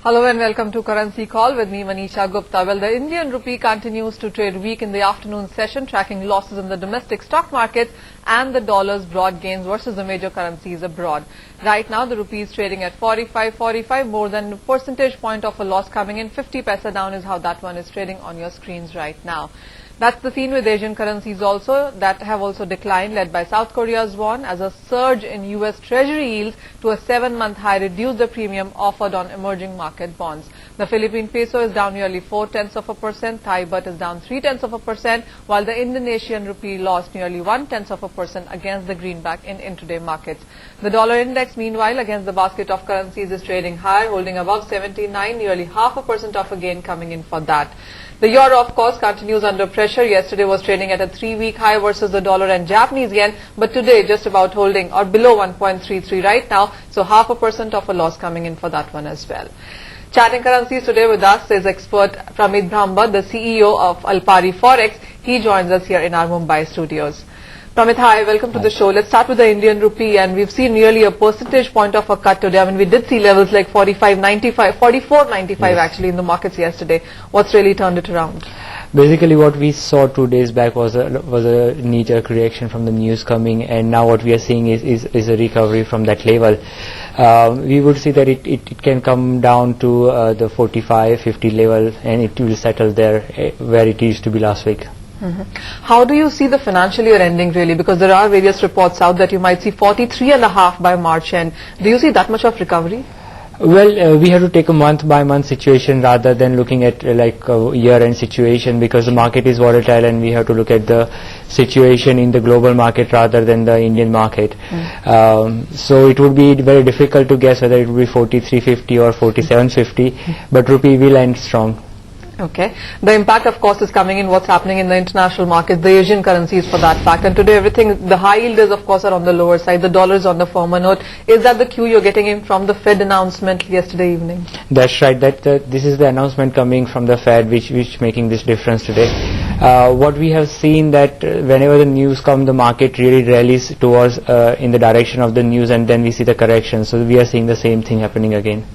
Hello and welcome to Currency Call with me, Manish Gupta. Well, the Indian rupee continues to trade weak in the afternoon session, tracking losses in the domestic stock markets and the dollar's broad gains versus the major currencies abroad. Right now, the rupee is trading at 45.45, more than a percentage point of a loss coming in. 50 paisa down is how that one is trading on your screens right now. That's the scene with Asian currencies also that have also declined, led by South Korea's won, as a surge in US Treasury yields to a 7-month high reduced the premium offered on emerging market bonds. The Philippine peso is down nearly 0.4%, Thai baht is down 0.3%, while the Indonesian rupee lost nearly 0.1% against the greenback in intraday markets. The dollar index, meanwhile, against the basket of currencies is trading higher, holding above 79, nearly 0.5% of a gain coming in for that. The euro, of course, continues under pressure. Yesterday was trading at a 3-week high versus the dollar and Japanese yen, but today just about holding or below 1.33 right now, so 0.5% of a loss coming in for that one as well. Chatting currencies today with us is expert Pramit Brahmbhatt, the CEO of Alpari Forex. He joins us here in our Mumbai studios. Pramit, hi, welcome to the show. Let's start with the Indian rupee, and we've seen nearly a percentage point of a cut today. I mean, we did see levels like 45.95, 44.95 actually in the markets yesterday. What's really turned it around? Basically, what we saw 2 days back was a knee-jerk reaction from the news coming, and now what we are seeing is a recovery from that level. We would see that it can come down to the 45-50 level, and it will settle there where it used to be last week. How do you see the financial year ending really? Because there are various reports out that you might see 43.5 by March end. Do you see that much of recovery? Well, we have to take a month-by-month situation rather than looking at like a year-end situation, because the market is volatile and we have to look at the situation in the global market rather than the Indian market. So it would be very difficult to guess whether it will be 43.50 or 47.50, but rupee will end strong. Okay. The impact, of course, is coming in what's happening in the international markets, the Asian currencies for that fact. And today everything, the high yielders, of course, are on the lower side. The dollar is on the firmer note. Is that the cue you're getting in from the Fed announcement yesterday evening? That's right. This is the announcement coming from the Fed which making this difference today. What we have seen that whenever the news come, the market really rallies towards in the direction of the news, and then we see the correction. So we are seeing the same thing happening again.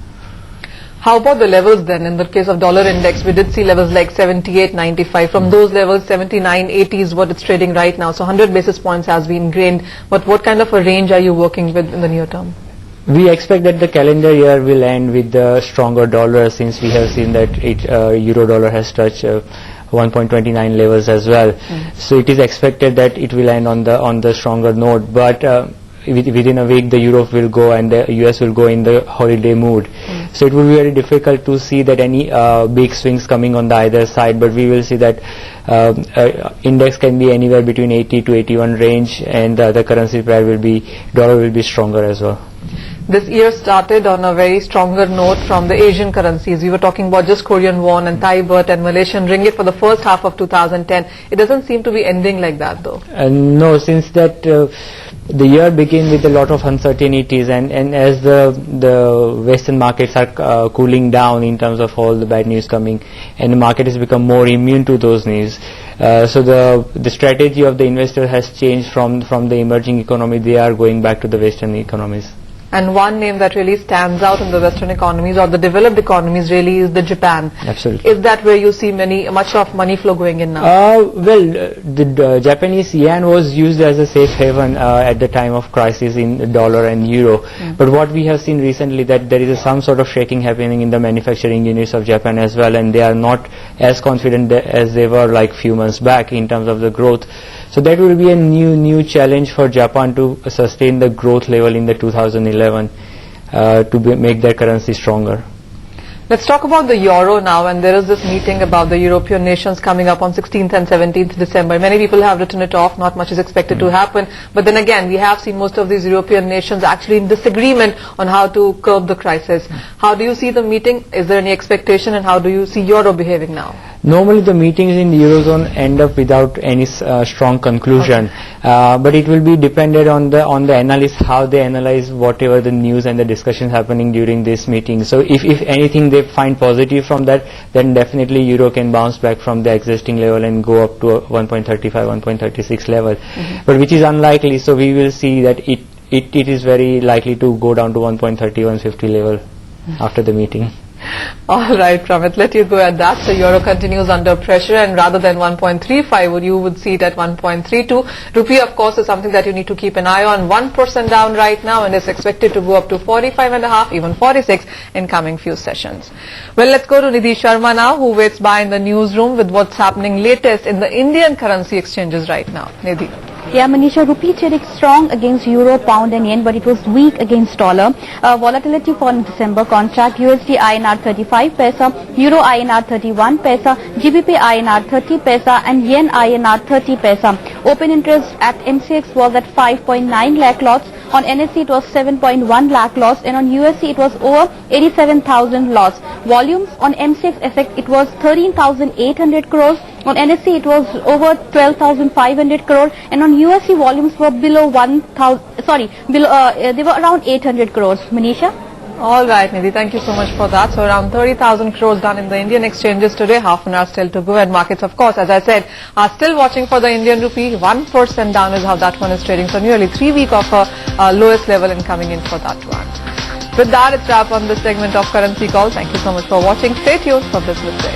How about the levels then? In the case of dollar index, we did see levels like 78.95. From those levels, 79.80 is what it's trading right now. So 100 basis points has been gained. But what kind of a range are you working with in the near term? We expect that the calendar year will end with the stronger dollar, since we have seen that euro dollar has touched 1.29 levels as well. So it is expected that it will end on the stronger note. But within a week the Europe will go and the US will go in the holiday mood. So it will be very difficult to see that any big swings coming on the either side, but we will see that index can be anywhere between 80 to 81 range, and the other currency pair will be, dollar will be stronger as well. This year started on a very stronger note from the Asian currencies. We were talking about just Korean won and Thai baht and Malaysian ringgit for the first half of 2010. It doesn't seem to be ending like that though. No, since that the year began with a lot of uncertainties, and as the Western markets are cooling down in terms of all the bad news coming, and the market has become more immune to those news. So the strategy of the investor has changed from the emerging economy. They are going back to the Western economies. And one name that really stands out in the Western economies or the developed economies really is the Japan. Absolutely. Is that where you see much of money flow going in now? Well, the Japanese yen was used as a safe haven at the time of crisis in dollar and euro. But what we have seen recently, that there is some sort of shaking happening in the manufacturing units of Japan as well, and they are not as confident as they were like few months back in terms of the growth. So that will be a new challenge for Japan to sustain the growth level in the 2011 to make their currency stronger. Let's talk about the euro now, and there is this meeting about the European nations coming up on 16th and 17th December. Many people have written it off, not much is expected to happen. But then again, we have seen most of these European nations actually in disagreement on how to curb the crisis. How do you see the meeting? Is there any expectation, and how do you see euro behaving now? Normally the meetings in the Eurozone end up without any strong conclusion, but it will be dependent on the analysts, how they analyze whatever the news and the discussions happening during this meeting. So if anything they find positive from that, then definitely euro can bounce back from the existing level and go up to a 1.35, 1.36 level, but which is unlikely. So we will see that it is very likely to go down to 1.30, 150 level after the meeting. All right, Pramit, let you go at that. So euro continues under pressure, and rather than 1.35, you would see it at 1.32. Rupee, of course, is something that you need to keep an eye on. 1% down right now, and is expected to go up to 45.5, even 46 in coming few sessions. Well, let's go to Nidhi Sharma now, who waits by in the newsroom with what's happening latest in the Indian currency exchanges right now. Nidhi. Yeah, Manisha, rupee traded strong against euro, pound and yen, but it was weak against dollar. Volatility for December contract, USD INR 35 paisa, Euro INR 31 paisa, GBP INR 30 paisa and yen INR 30 paisa. Open interest at MCX was at 5.9 lakh lots. On NSE it was 7.1 lakh lots, and on USD it was over 87,000 lots. Volumes on MCX effect it was 13,800 crores. On NSE it was over 12,500 crore, and on USD volumes were below 1,000. They were around 800 crores. Manisha. All right, Nidhi, thank you so much for that. So around 30,000 crores done in the Indian exchanges today. Half an hour still to go, and markets, of course, as I said, are still watching for the Indian rupee. 1% down is how that one is trading. So nearly 3 weeks of a lowest level and coming in for that one. With that, it's wrap on this segment of Currency Call. Thank you so much for watching. Stay tuned for Business Day.